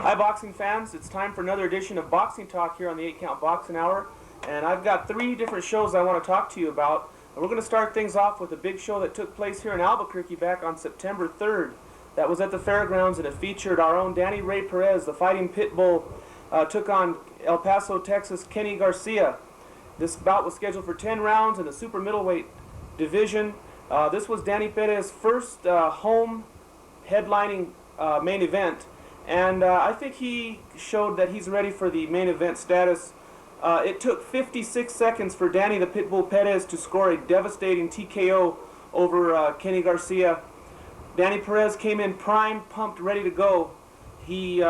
Hi boxing fans, it's time for another edition of Boxing Talk here on the 8 Count Boxing Hour, and I've got 3 different shows I want to talk to you about. And we're going to start things off with a big show that took place here in Albuquerque back on September 3rd. That was at the fairgrounds, and it featured our own Danny Ray Perez, the fighting pit bull, took on El Paso, Texas, Kenny Garcia. This bout was scheduled for 10 rounds in the super middleweight division. This was Danny Perez's first home headlining main event. And I think he showed that he's ready for the main event status. It took 56 seconds for Danny the Pitbull Perez to score a devastating TKO over Kenny Garcia. Danny Perez came in primed, pumped, ready to go. He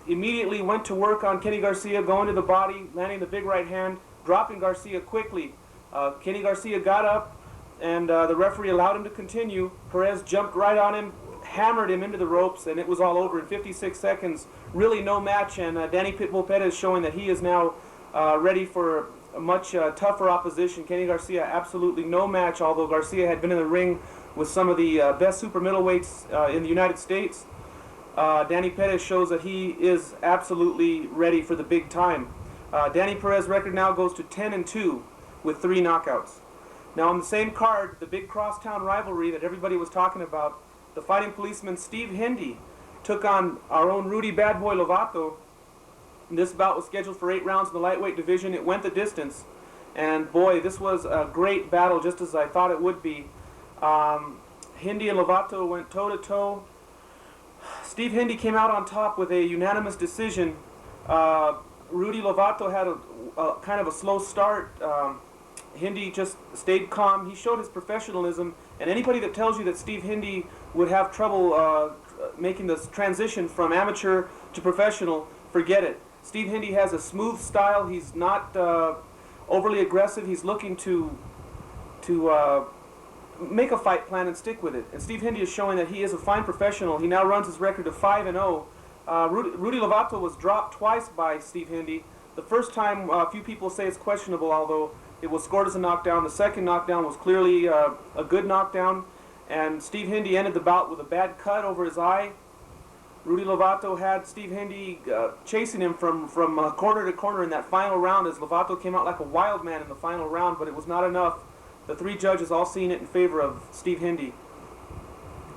immediately went to work on Kenny Garcia, going to the body, landing the big right hand, dropping Garcia quickly. Kenny Garcia got up, and the referee allowed him to continue. Perez jumped right on him, hammered him into the ropes, and it was all over in 56 seconds. Really no match, and Danny Pitbull Perez showing that he is now ready for a much tougher opposition. Kenny Garcia absolutely no match, although Garcia had been in the ring with some of the best super middleweights in the United States. Danny Perez shows that he is absolutely ready for the big time. Danny Perez's record now goes to 10-2 with 3 knockouts. Now on the same card, the big crosstown rivalry that everybody was talking about, the fighting policeman Steve Hindy took on our own Rudy Bad Boy Lovato. This bout was scheduled for 8 rounds in the lightweight division. It went the distance, and boy, this was a great battle, just as I thought it would be. Hindy and Lovato went toe-to-toe. Steve Hindy came out on top with a unanimous decision. Rudy Lovato had a kind of a slow start. Hindy just stayed calm. He showed his professionalism, and anybody that tells you that Steve Hindy would have trouble making this transition from amateur to professional, forget it. Steve Hindy has a smooth style. He's not overly aggressive. He's looking to make a fight plan and stick with it. And Steve Hindy is showing that he is a fine professional. He now runs his record of 5-0. Rudy Lovato was dropped twice by Steve Hindy. The first time, a few people say it's questionable, although it was scored as a knockdown. The second knockdown was clearly a good knockdown, and Steve Hindy ended the bout with a bad cut over his eye. Rudy Lovato had Steve Hindy chasing him from corner to corner in that final round, as Lovato came out like a wild man in the final round, but it was not enough. The 3 judges all seeing it in favor of Steve Hindy.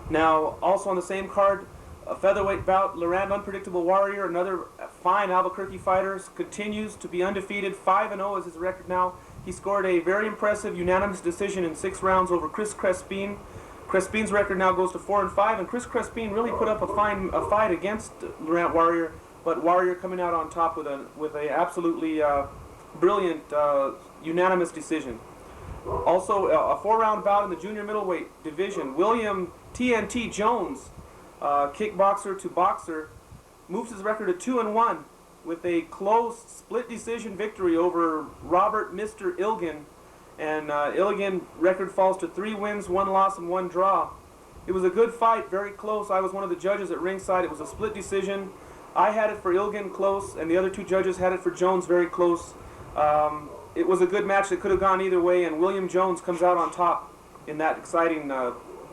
Now, also on the same card, a featherweight bout, Laurent Unpredictable Warrior, another fine Albuquerque fighter, continues to be undefeated. 5-0 is his record now. He scored a very impressive unanimous decision in 6 rounds over Chris Crespin. Crespin's record now goes to 4-5, and Chris Crespin really put up a fight against Laurent Warrior, but Warrior coming out on top with a absolutely brilliant unanimous decision. Also, a 4-round bout in the junior middleweight division. William TNT Jones, kickboxer to boxer, moves his record to 2-1 with a close split decision victory over Robert Mr. Ilgen. And Ilgen record falls to 3 wins, 1 loss, and 1 draw. It was a good fight, very close. I was one of the judges at ringside. It was a split decision. I had it for Ilgen close, and the other 2 judges had it for Jones very close. It was a good match that could have gone either way, and William Jones comes out on top in that exciting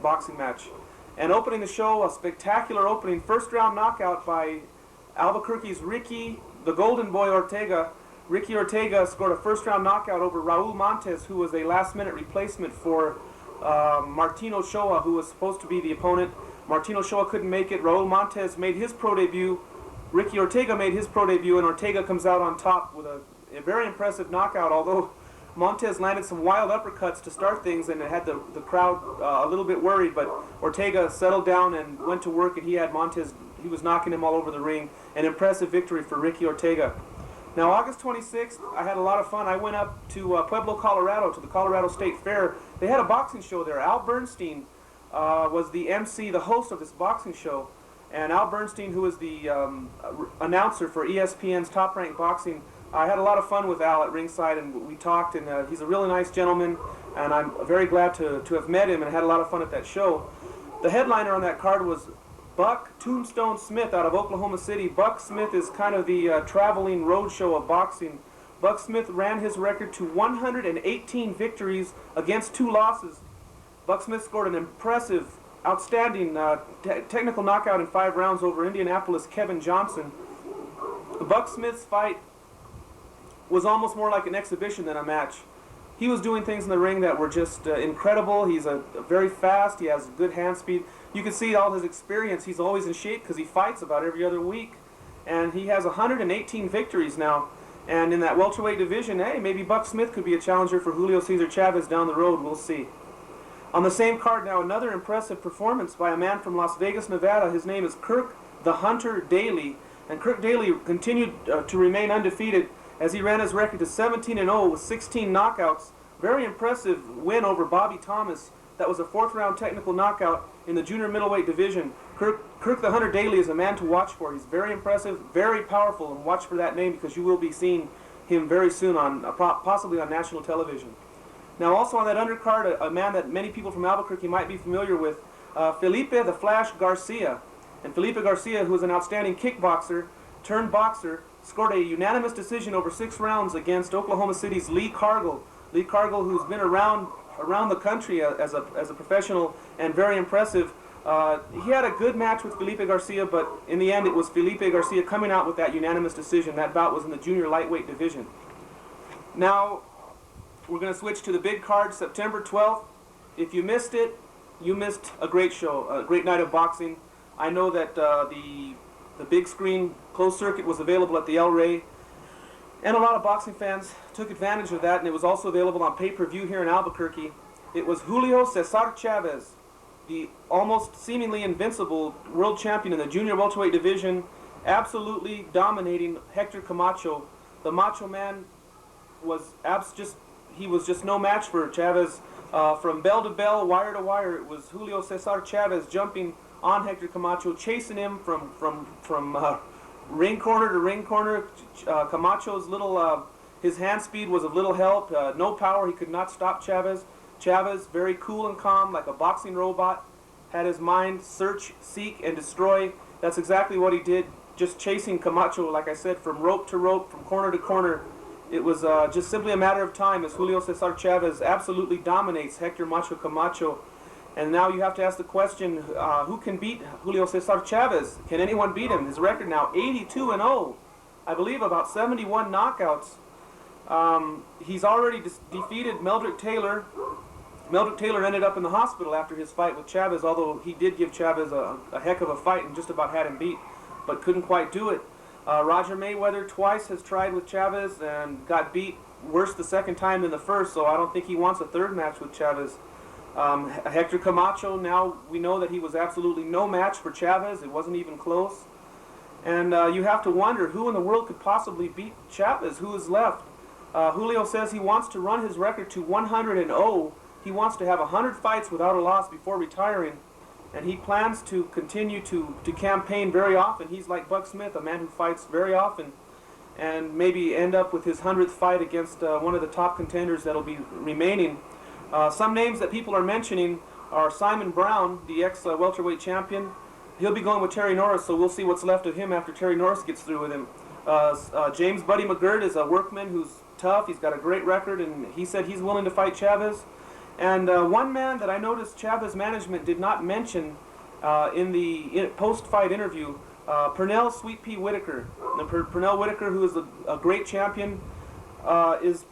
boxing match. And opening the show, a spectacular opening, first round knockout by Albuquerque's Ricky, the Golden Boy Ortega. Ricky Ortega scored a first round knockout over Raul Montes, who was a last minute replacement for Martino Shoa, who was supposed to be the opponent. Martino Shoa couldn't make it. Raul Montes made his pro debut. Ricky Ortega made his pro debut, and Ortega comes out on top with a very impressive knockout, although Montes landed some wild uppercuts to start things, and it had the crowd a little bit worried, but Ortega settled down and went to work, and he had Montes, he was knocking him all over the ring. An impressive victory for Ricky Ortega. Now, August 26th, I had a lot of fun. I went up to Pueblo, Colorado, to the Colorado State Fair. They had a boxing show there. Al Bernstein was the MC, the host of this boxing show. And Al Bernstein, who is the announcer for ESPN's Top Rank Boxing, I had a lot of fun with Al at ringside, and we talked, and he's a really nice gentleman, and I'm very glad to have met him and had a lot of fun at that show. The headliner on that card was Buck Tombstone Smith out of Oklahoma City. Buck Smith is kind of the traveling roadshow of boxing. Buck Smith ran his record to 118 victories against 2 losses. Buck Smith scored an impressive, outstanding technical knockout in 5 rounds over Indianapolis' Kevin Johnson. The Buck Smith's fight was almost more like an exhibition than a match. He was doing things in the ring that were just incredible. He's very fast. He has good hand speed. You can see all his experience. He's always in shape because he fights about every other week. And he has 118 victories now. And in that welterweight division, hey, maybe Buck Smith could be a challenger for Julio Cesar Chavez down the road. We'll see. On the same card now, another impressive performance by a man from Las Vegas, Nevada. His name is Kirk the Hunter Daly. And Kirk Daly continued to remain undefeated as he ran his record to 17-0 with 16 knockouts. Very impressive win over Bobby Thomas. That was a fourth-round technical knockout in the junior middleweight division. Kirk the Hunter Daly is a man to watch for. He's very impressive, very powerful, and watch for that name because you will be seeing him very soon on possibly on national television. Now also on that undercard, a man that many people from Albuquerque might be familiar with, Felipe the Flash Garcia. And Felipe Garcia, who is an outstanding kickboxer turned boxer, scored a unanimous decision over 6 rounds against Oklahoma City's Lee Cargill. Lee Cargill, who's been around the country as a professional and very impressive. He had a good match with Felipe Garcia, but in the end it was Felipe Garcia coming out with that unanimous decision. That bout was in the junior lightweight division. Now we're going to switch to the big card, September 12th. If you missed it, you missed a great show, a great night of boxing. I know that the big screen closed circuit was available at the El Rey, and a lot of boxing fans took advantage of that, and it was also available on pay-per-view here in Albuquerque. It was Julio Cesar Chavez, the almost seemingly invincible world champion in the junior welterweight division, absolutely dominating Hector Camacho. The Macho Man was just no match for Chavez. From bell to bell, wire to wire, it was Julio Cesar Chavez jumping on Hector Camacho, chasing him from ring corner to ring corner. Camacho's his hand speed was of little help. No power, he could not stop Chavez. Chavez, very cool and calm, like a boxing robot, had his mind search, seek, and destroy. That's exactly what he did, just chasing Camacho, like I said, from rope to rope, from corner to corner. It was just simply a matter of time as Julio Cesar Chavez absolutely dominates Hector Macho Camacho. And now you have to ask the question, who can beat Julio Cesar Chavez? Can anyone beat him? His record now 82-0. I believe about 71 knockouts. He's already defeated Meldrick Taylor. Meldrick Taylor ended up in the hospital after his fight with Chavez, although he did give Chavez a heck of a fight and just about had him beat, but couldn't quite do it. Roger Mayweather twice has tried with Chavez and got beat worse the second time than the first, so I don't think he wants a third match with Chavez. Hector Camacho, now we know that he was absolutely no match for Chavez. It wasn't even close. And you have to wonder who in the world could possibly beat Chavez. Who is left? Julio says he wants to run his record to 100-0. He wants to have 100 fights without a loss before retiring. And he plans to continue to campaign very often. He's like Buck Smith, a man who fights very often, and maybe end up with his 100th fight against one of the top contenders that'll be remaining. Some names that people are mentioning are Simon Brown, the ex-welterweight champion. He'll be going with Terry Norris, so we'll see what's left of him after Terry Norris gets through with him. James Buddy McGirt is a workman who's tough. He's got a great record, and he said he's willing to fight Chavez. And one man that I noticed Chavez management did not mention in the post-fight interview, Pernell Sweet Pea Whitaker. Now, Pernell Whitaker, who is a great champion, is,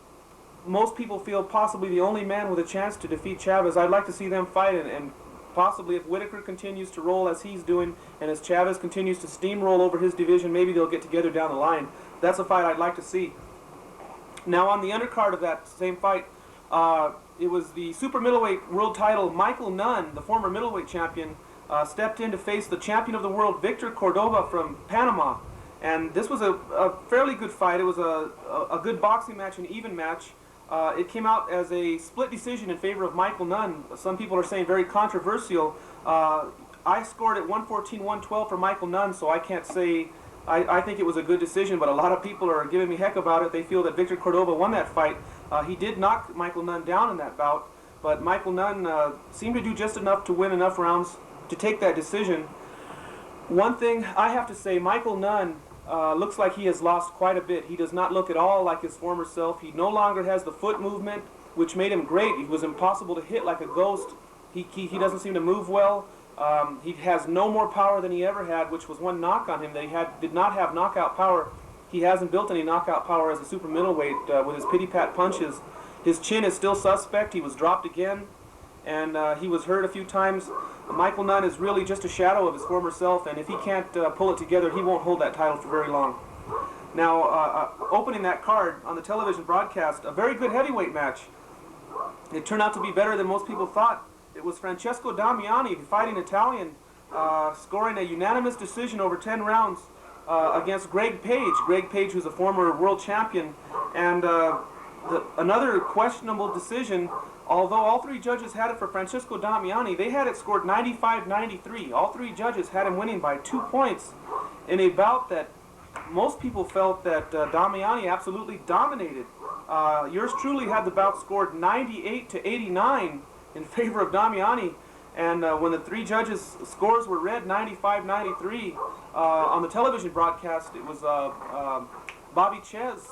most people feel, possibly the only man with a chance to defeat Chavez. I'd like to see them fight, and possibly if Whitaker continues to roll as he's doing, and as Chavez continues to steamroll over his division, maybe they'll get together down the line. That's a fight I'd like to see. Now on the undercard of that same fight, it was the super middleweight world title. Michael Nunn, the former middleweight champion, stepped in to face the champion of the world, Victor Cordova from Panama. And this was a fairly good fight. It was a good boxing match, an even match. It came out as a split decision in favor of Michael Nunn. Some people are saying very controversial. I scored at 114-112 for Michael Nunn, so I can't say I think it was a good decision, but a lot of people are giving me heck about it. They feel that Victor Cordova won that fight. He did knock Michael Nunn down in that bout, but Michael Nunn seemed to do just enough to win enough rounds to take that decision. One thing I have to say, Michael Nunn looks like he has lost quite a bit. He does not look at all like his former self. He no longer has the foot movement, which made him great. He was impossible to hit like a ghost. He doesn't seem to move well. He has no more power than he ever had, which was one knock on him, that he did not have knockout power. he hasn't built any knockout power as a super middleweight with his pity-pat punches. His chin is still suspect. He was dropped again, and he was hurt a few times. Michael Nunn is really just a shadow of his former self, and if he can't pull it together, he won't hold that title for very long. Now, opening that card on the television broadcast, a very good heavyweight match. It turned out to be better than most people thought. It was Francesco Damiani, the fighting Italian, scoring a unanimous decision over 10 rounds against Greg Page. Greg Page, who's a former world champion, and another questionable decision. Although all three judges had it for Francesco Damiani, they had it scored 95-93. All three judges had him winning by 2 points in a bout that most people felt that Damiani absolutely dominated. Yours truly had the bout scored 98-89 in favor of Damiani, and when the three judges' scores were read 95-93 on the television broadcast, it was Bobby Chez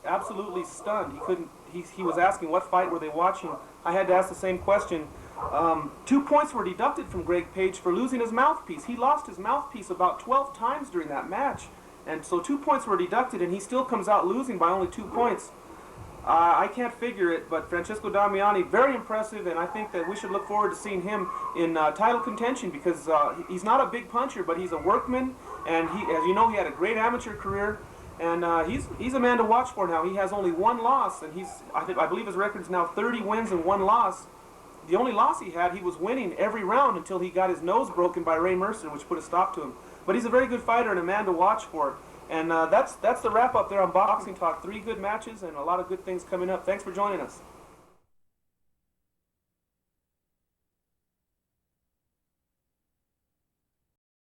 absolutely stunned. He was asking what fight were they watching. I had to ask the same question. 2 points were deducted from Greg Page for losing his mouthpiece. He lost his mouthpiece about 12 times during that match, and so 2 points were deducted, and he still comes out losing by only 2 points. I can't figure it, but Francesco Damiani, very impressive, and I think that we should look forward to seeing him in title contention, because he's not a big puncher, but he's a workman, and as you know, he had a great amateur career, and he's a man to watch for now. He has only one loss, and I believe his record is now 30 wins and 1 loss. The only loss he had, he was winning every round until he got his nose broken by Ray Mercer, which put a stop to him. But he's a very good fighter and a man to watch for. And that's the wrap up there on Boxing Talk. 3 good matches and a lot of good things coming up. Thanks for joining us.